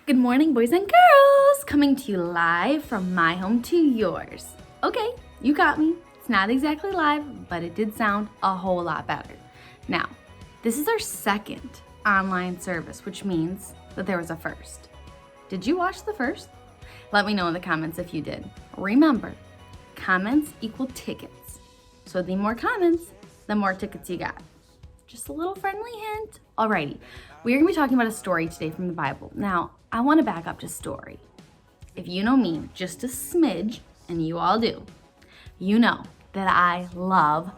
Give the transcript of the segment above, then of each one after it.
Good morning, boys and girls! Coming to you live from my home to yours. Okay, you got me. It's not exactly live, but it did sound a whole lot better. Now, this is our second online service, which means that there was a first. Did you watch the first? Let me know in the comments if you did. Remember, comments equal tickets. So the more comments, the more tickets you got. Just a little friendly hint. Alrighty, we are gonna be talking about a story today from the Bible. Now, I wanna back up to story. If you know me just a smidge, and you all do, you know that I love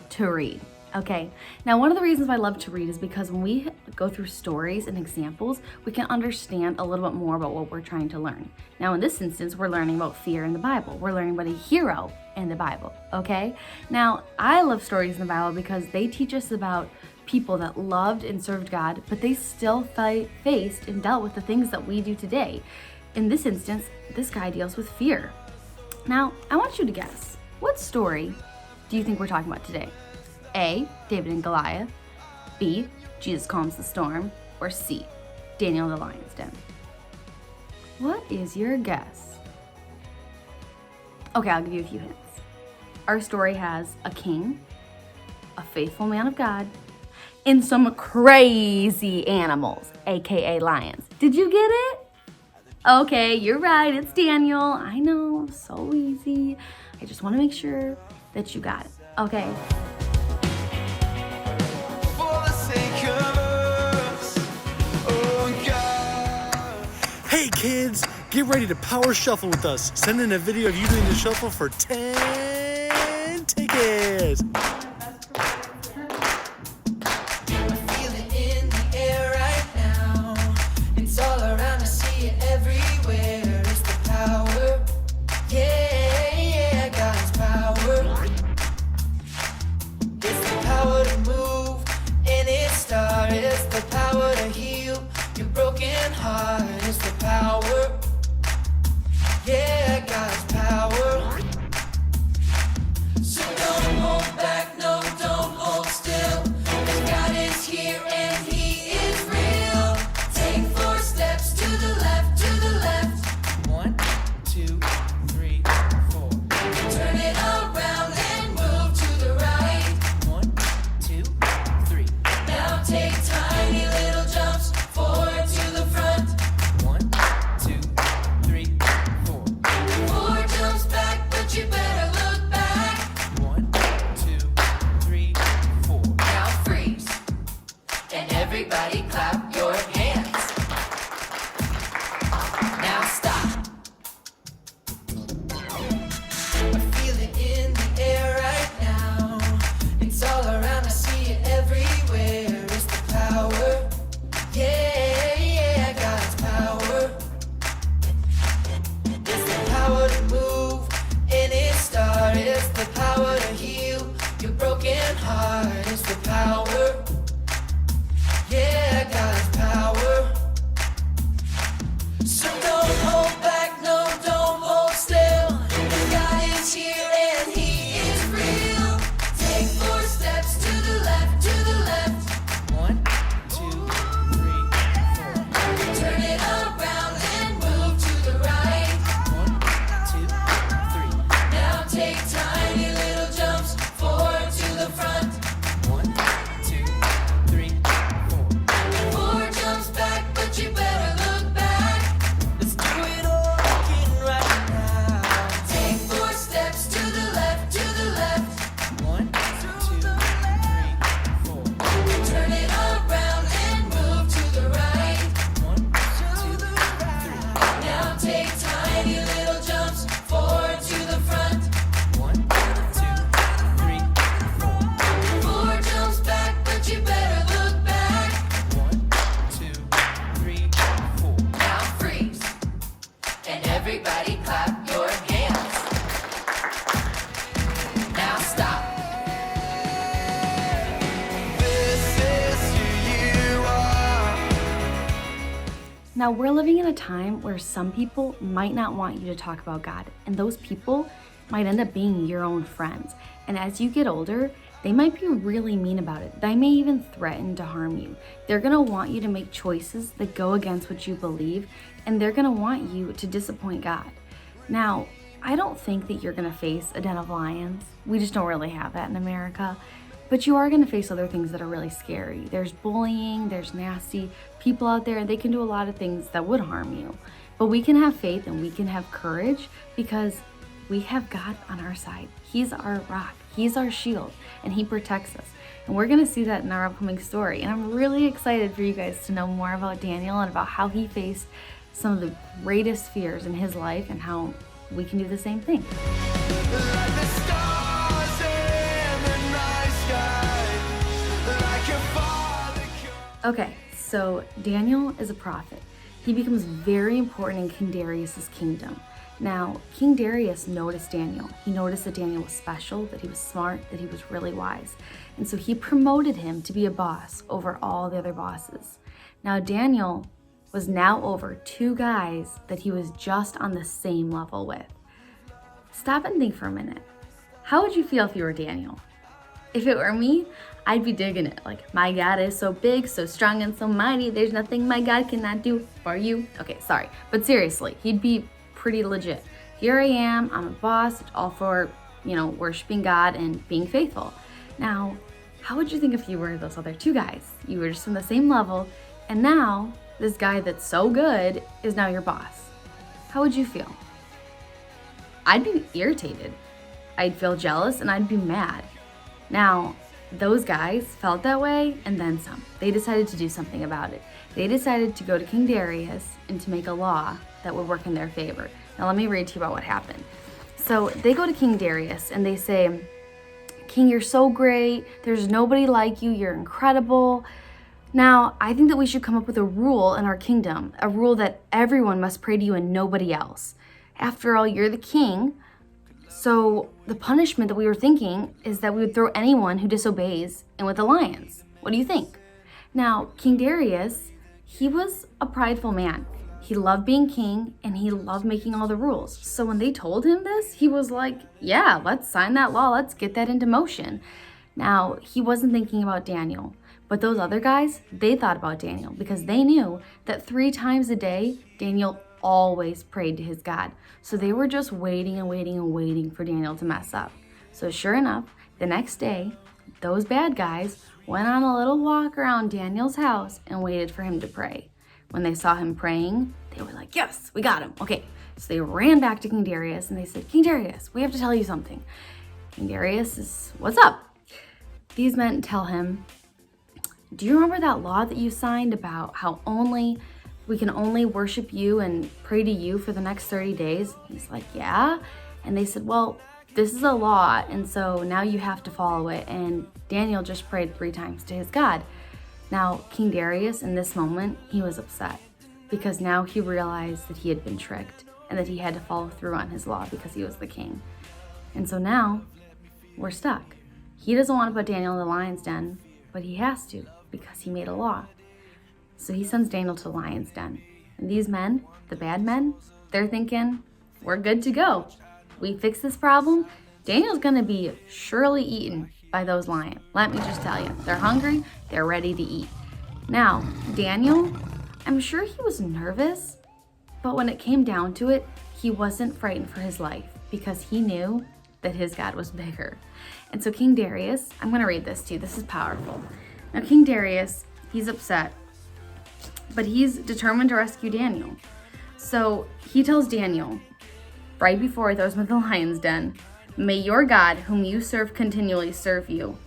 to read. Okay, now one of the reasons I love to read is because when we go through stories and examples, we can understand a little bit more about what we're trying to learn. Now in this instance, we're learning about fear in the Bible. We're learning about a hero in the Bible, okay? Now, I love stories in the Bible because they teach us about people that loved and served God, but they still faced and dealt with the things that we do today. In this instance, this guy deals with fear. Now, I want you to guess, what story do you think we're talking about today? A, David and Goliath, B, Jesus calms the storm, or C, Daniel in the lion's den? What is your guess? Okay, I'll give you a few hints. Our story has a king, a faithful man of God, and some crazy animals, aka lions. Did you get it? Okay, you're right, it's Daniel. I know, so easy. I just want to make sure that you got it, okay? Hey kids, get ready to power shuffle with us. Send in a video of you doing the shuffle for 10 tickets. Everybody clap your hands. Now stop. I feel it in the air right now. It's all around, I see it everywhere. It's the power. Yeah, God's power. It's the power to move any star. It's the power to heal your broken heart. It's the power. Yeah, God's power. So don't hold back, no, don't hold still. God is here and He is real. Take 4 steps to the left, to the left. 1, 2, 3, 4. Turn it around and move to the right. 1, 2, 3. Now take tiny little jumps forward to the front. 1, 2, 3. You better look back. Let's do it all again right now. Take 4 steps to the left, to the left. 1, 2, 3, 4. Turn it around and move to the right. 1, 2, 3. Now take tiny little jumps forward to the front. 1, 2, 3, 4. 4 jumps back, but you better look back. 1, 2, 3, 4. Now freeze. And everybody clap your hands. Now stop. This is who you are. Now, we're living in a time where some people might not want you to talk about God, and those people might end up being your own friends. And as you get older, they might be really mean about it. They may even threaten to harm you. They're gonna want you to make choices that go against what you believe, and they're gonna want you to disappoint God. Now, I don't think that you're gonna face a den of lions. We just don't really have that in America. But you are gonna face other things that are really scary. There's bullying, there's nasty people out there, and they can do a lot of things that would harm you. But we can have faith and we can have courage because we have God on our side. He's our rock, He's our shield, and He protects us. And we're gonna see that in our upcoming story. And I'm really excited for you guys to know more about Daniel and about how he faced some of the greatest fears in his life and how we can do the same thing. Like the stars in the night sky, like your father could. Okay, so Daniel is a prophet. He becomes very important in King Darius's kingdom. Now, King Darius noticed Daniel. He noticed that Daniel was special, that he was smart, that he was really wise. And so he promoted him to be a boss over all the other bosses. Now, Daniel was now over 2 guys that he was just on the same level with. Stop and think for a minute. How would you feel if you were Daniel? If it were me, I'd be digging it. Like, my God is so big, so strong, and so mighty. There's nothing my God cannot do for you. Okay, sorry. But seriously, he'd be pretty legit. Here I am, I'm a boss, all for, worshiping God and being faithful. Now, how would you think if you were those other 2 guys? You were just on the same level, and now this guy that's so good is now your boss. How would you feel? I'd be irritated. I'd feel jealous and I'd be mad. Now, those guys felt that way and then some. They decided to do something about it. They decided to go to King Darius and to make a law that would work in their favor. Now let me read to you about what happened. So they go to King Darius and they say, King, you're so great. There's nobody like you. You're incredible. Now, I think that we should come up with a rule in our kingdom, a rule that everyone must pray to you and nobody else. After all, you're the king. So the punishment that we were thinking is that we would throw anyone who disobeys in with the lions. What do you think? Now, King Darius, he was a prideful man. He loved being king and he loved making all the rules. So when they told him this, he was like, yeah, let's sign that law. Let's get that into motion. Now, he wasn't thinking about Daniel, but those other guys, they thought about Daniel because they knew that 3 times a day, Daniel always prayed to his God. So they were just waiting and waiting and waiting for Daniel to mess up. So sure enough, the next day, those bad guys went on a little walk around Daniel's house and waited for him to pray. When they saw him praying, they were like, yes, we got him. Okay, so they ran back to King Darius and they said, King Darius, we have to tell you something. King Darius is, what's up? These men tell him, do you remember that law that you signed about how we can only worship you and pray to you for the next 30 days? He's like, yeah. And they said, well, this is a law, and so now you have to follow it. And Daniel just prayed 3 times to his God. Now, King Darius, in this moment, he was upset because now he realized that he had been tricked and that he had to follow through on his law because he was the king. And so now we're stuck. He doesn't want to put Daniel in the lion's den, but he has to because he made a law. So he sends Daniel to the lion's den. And these men, the bad men, they're thinking, we're good to go. We fix this problem, Daniel's gonna be surely eaten by those lions. Let me just tell you, they're hungry, they're ready to eat. Now, Daniel, I'm sure he was nervous, but when it came down to it, he wasn't frightened for his life because he knew that his God was bigger. And so King Darius, I'm gonna read this to you, this is powerful. Now King Darius, he's upset, but he's determined to rescue Daniel. So he tells Daniel, right before he throws him in the lion's den, may your God, whom you serve continually, serve you.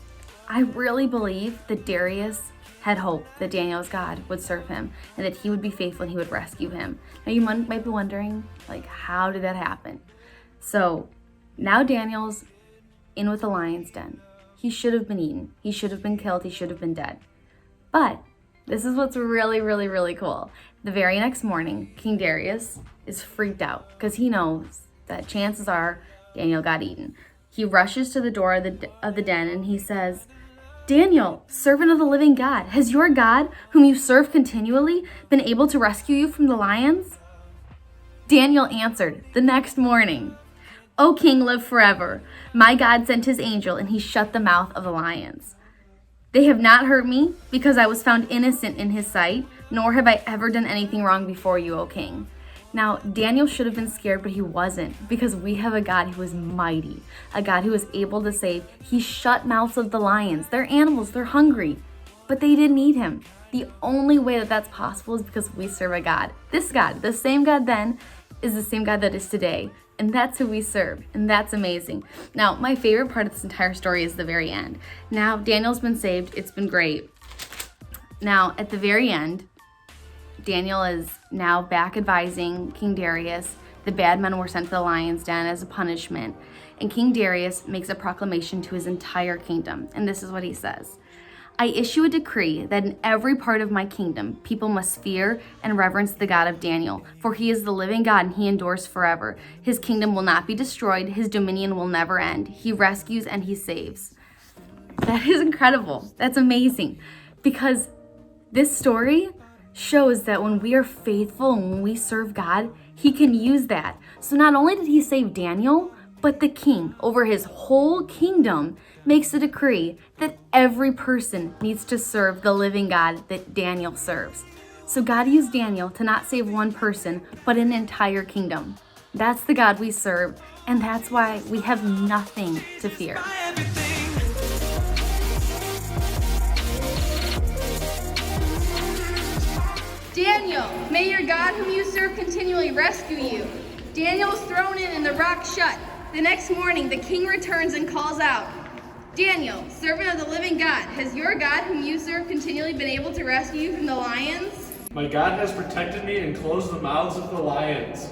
I really believe that Darius had hope that Daniel's God would serve him and that he would be faithful and he would rescue him. Now you might be wondering, how did that happen? So now Daniel's in with the lion's den. He should have been eaten. He should have been killed. He should have been dead. But this is what's really, really, really cool. The very next morning, King Darius is freaked out because he knows that chances are Daniel got eaten. He rushes to the door of the den and he says, Daniel, servant of the living God, has your God, whom you serve continually, been able to rescue you from the lions? Daniel answered the next morning, O king, live forever. My God sent his angel, and he shut the mouth of the lions. They have not hurt me, because I was found innocent in his sight, nor have I ever done anything wrong before you, O king. Now, Daniel should have been scared, but he wasn't, because we have a God who is mighty, a God who is able to save. He shut mouths of the lions. They're animals, they're hungry, but they didn't eat him. The only way that that's possible is because we serve a God. This God, the same God then, is the same God that is today. And that's who we serve, and that's amazing. Now, my favorite part of this entire story is the very end. Now, Daniel's been saved. It's been great. Now, at the very end, Daniel is now back advising King Darius. The bad men were sent to the lion's den as a punishment. And King Darius makes a proclamation to his entire kingdom. And this is what he says. I issue a decree that in every part of my kingdom, people must fear and reverence the God of Daniel, for he is the living God and he endures forever. His kingdom will not be destroyed. His dominion will never end. He rescues and he saves. That is incredible. That's amazing. Because this story shows that when we are faithful and when we serve God, he can use that. So not only did he save Daniel, but the king over his whole kingdom makes a decree that every person needs to serve the living God that Daniel serves. So God used Daniel to not save one person, but an entire kingdom. That's the God we serve, and that's why we have nothing to fear. Daniel, may your God whom you serve continually rescue you. Daniel was thrown in and the rock shut. The next morning, the king returns and calls out, Daniel, servant of the living God, has your God whom you serve continually been able to rescue you from the lions? My God has protected me and closed the mouths of the lions.